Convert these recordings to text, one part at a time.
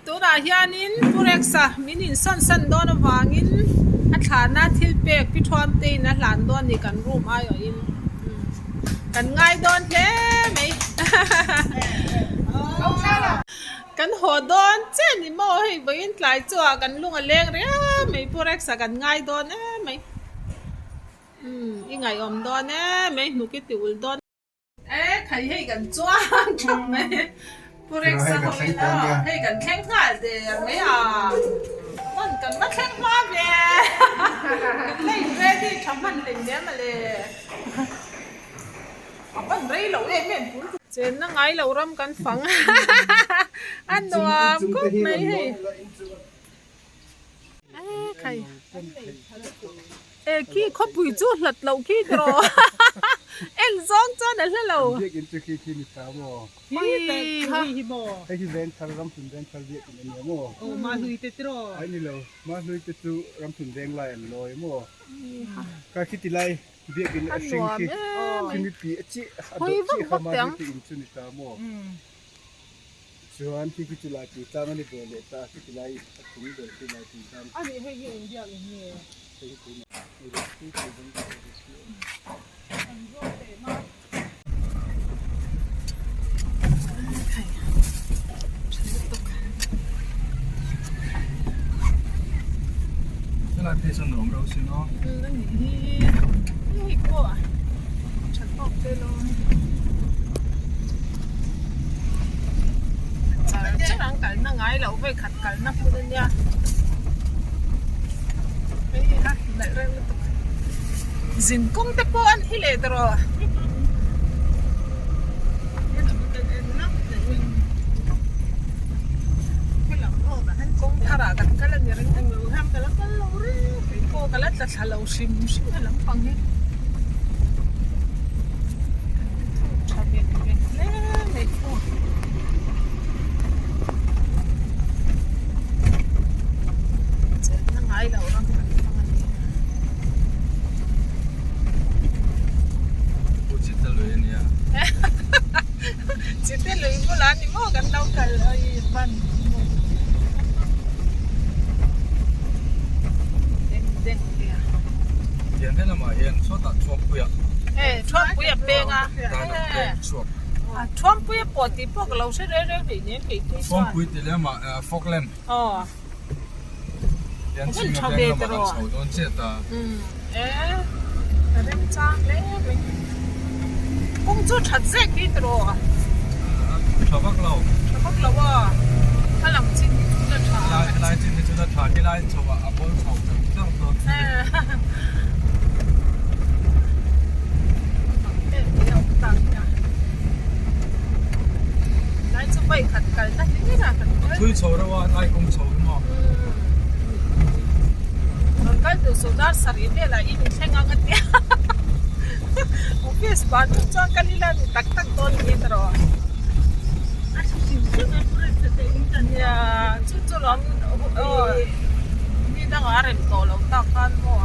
ตัวราเฮียนินผู้เร็กษามินินสันโดนวางินอัฐานาทิลเปกพิทวามตีนะหลานโดนนี่กันรูปอ้อยอินกันง่ายโดนเท่ไหมกันหัวโดนเจนี่โม่ให้ไปอินหลายจัวกันลุงอเล็กเรียไม่ผู้เร็กษากันง่ายโดนไหมยังไงอมโดนไหมหนูคิดติวโดนใครให้กันจ้วงทำไมผู้เร็กษาเขาไม่ได้ให้กันแข่งขันเดี๋ยวไม่มันกันมาแข่งมาเว้ยเล่นเรดี้ทำมันเล่นเนี้ยมาเลยมันเรื่องเราเองเนี่ยเจนนั่งไงเรารำกันฟังอันดัวก็ไม่ให้ใครขี้เขาปุยจูดหลัดเราขี้ดรอซองจ้านั่นแหละเราเรียกอินจุกี้ที่มีสาวโม่ที่โม่ไอ้ที่เล่นทารำถึงเล่นทาร์เวียกันเนี่ยโม่โอ้มาลุยเตตรอไอ้นี่เรามาลุยเตตุรำถึงเล่นลายลอยโม่ก็คิดที่ไรเรียกอินสิ่งที่มีปีจิอดีตที่เขามาที่อินจุนิตาโม่ชวนที่คิดที่ไรปีตามันนี่เบลเลตาคิดที่ไรถึงเบลที่ไรปีตามอันนี้ให้ยืนเดียวอย่างนี้那配上浓肉先咯。那你过啊？ฉันบอกได้เลยจะรังกันนั่งไงเราไปขัดกันนับคนเนี่ยไม่ฮะไหนเรื่องตุกจินกุ้งตะปอนฮิเลตรอกันก็เลยยังไม่รู้ทำกันแล้วก็รู้เรื่องไปโกกันแล้วจะเราชิมกันแล้วฟังเนี่ยชอบเย็นเย็นเล่ไม่พูดจะนั่งไงเราต้องกันฟังอันนี้พูดจิตตะลุยเนี่ยจิตตะลุยโบราณนี่โม่กันเรากันเลยบ้านเห็นได้ละมาเห็นชอบตัดช่วงปุยช่วงปุยเปงอ่ะช่วงช่วงปุยปวดที่พวกเราใช้เรื่องนี้เนี่ยปีที่ช่วงปุยที่แล้วมาฟอกเลนอ๋อเห็นสิ่งที่เรามาชาวโดนเจ็ดตาแต่เรื่องจ้างเลยคงจะชัดเจนที่ตัวชาวบ้านเราว่าถ้าหลังจริงจะถ่ายไล่จริงจะถ่ายที่ไล่ชาวบ้านอับอลชาวเจ้าตัวไปขัดกันนะนี่นะกันคุยโชว์แล้วว่าไอ้กงโชว์มั้งมันก็ดูสุดาสรีเนี่ยแหละอีนี่ใช้งานกันเนี่ยโอเคสปาร์ตจ้างกันนี่แหละตักตัวนี้ตลอดเนี่ยจุดๆล้อมนี่ตั้งอะไรตัวเราตักกันมั่ว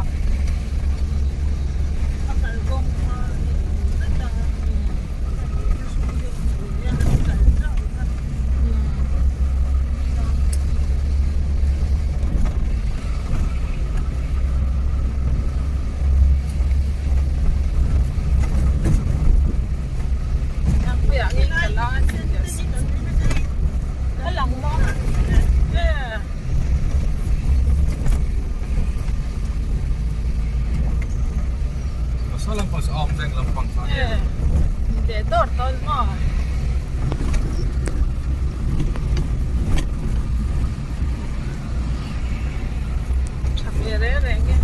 เดี๋ยวโดดต้นหม้อทำอะไรอะไรเงี้ย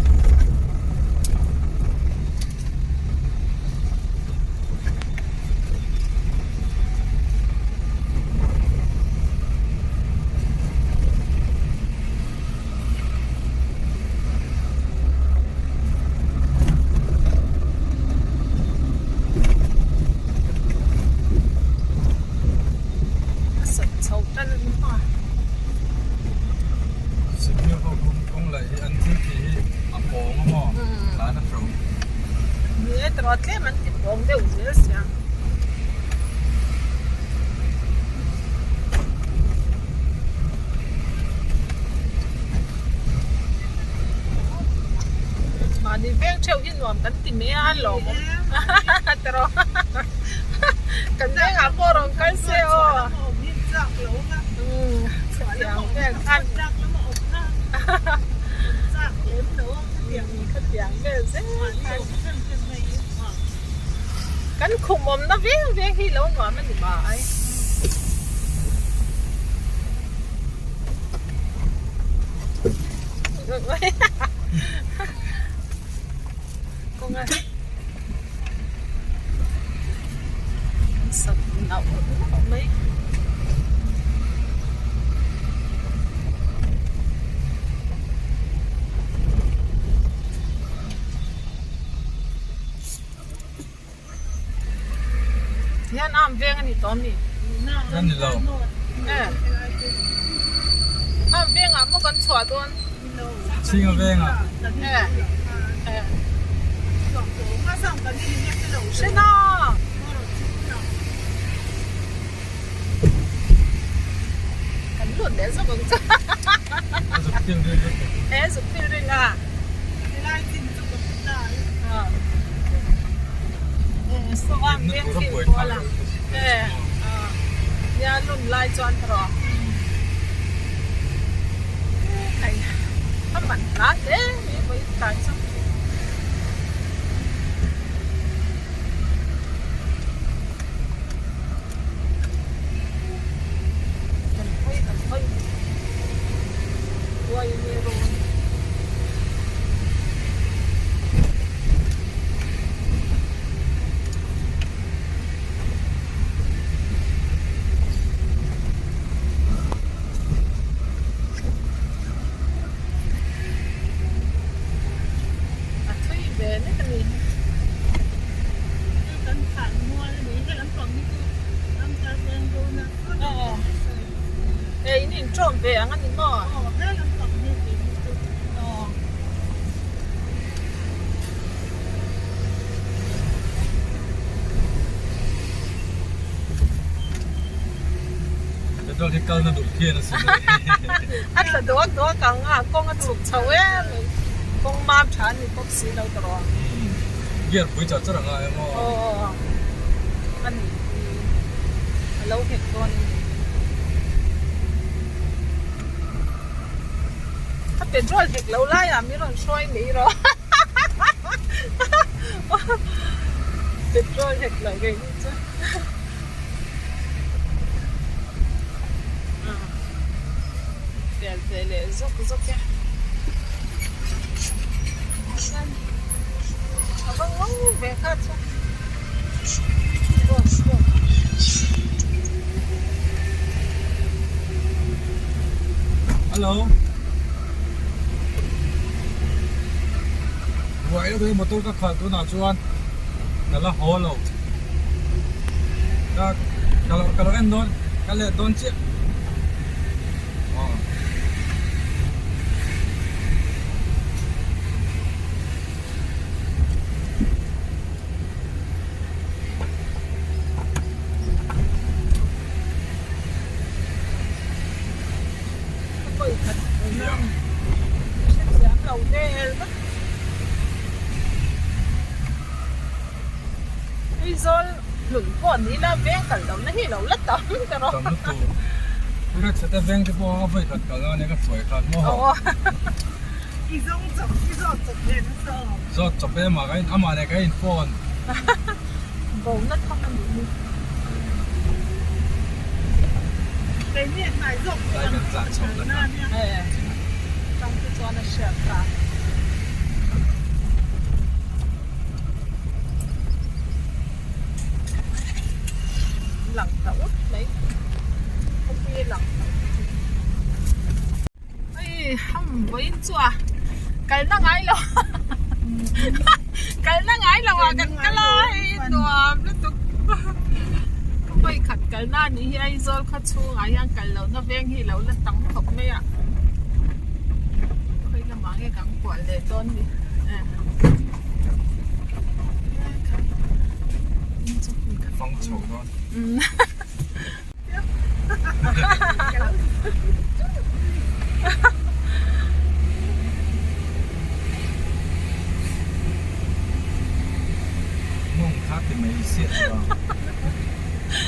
Trotzdem, man die Bombe ist ja. เบี้ยงเชี่ยวยินหนวมกันติเมียหลงแต่เรากันได้หาโบรองกันเซียวอย่างเบี้ยงอันอย่างเบี้ยงเซีกันขุมอมนะเบี้ยงที่เราหนวมมันอยู่บ่ายก็ไงสับหนาวไหมยันอ้ามเวียงอันนี้ตอนนี้นั่นนี่เราอ้ามเวียงอ่ะเมื่อก่อนชัวตัวชิงเอาเองอ่ะ是呢。很乱的是工作。哎，是漂亮啊。说话没听过了。呀，乱来转头。哎呀，他蛮难的，你没干什么。นี่จอมเบียงอันนี้มั้งเดี๋ยวตอนที่เก้าน่าดูเที่ยนะสิอันละตัวกังอ่ะกงอันสุกเฉาเอ้กงมาฉันนี่พบสีเราตลอดเยี่ยมปุ๋ยจัดจ้าหนังอะไรมั้งอันนี้เราเห็นตัวนี้ถ้าเป็นช่วยเด็กเราไล่อ่ะไม่ต้องช่วยหนีหรอกเป็นช่วยเด็กเราไงนี่จ้ะเดี๋ยวเลยซุกแกเอาบ้างว่าเบคอนจ้ะฮัลโหลvậy đó một tôi các khởi tôi nào cho ăn đó là hồ lẩu kalau em don kalau don chiếc rồi lủng quần đi là ven cả đầu nó hi đầu lất tấm cái đó. Tấm lất tù. Tôi đã sẽ ven cái bộ vậy thật cả này cái tuổi thật mua. Ý giống chụp lên nó sợ. Rồi chụp lên mà cái ama này cái phone. Bộ nó không ăn được. Cái miệng này rộng. Đây cái dạ chụp lên. Trong cái cho nó sẹp ra. Lặng thở đấy không biết lặng ấy không với chùa cái nó ngái lo cái nó ngái là hòa cái lai đùa nó tục không phải khát cái na ní hay rồi khát chu ngái ăn cái lâu nó ven hi lâu nó tăng thọc mấy à khơi là mang cái cắn quả để tôn đi phong trào đó. 他的没线啊。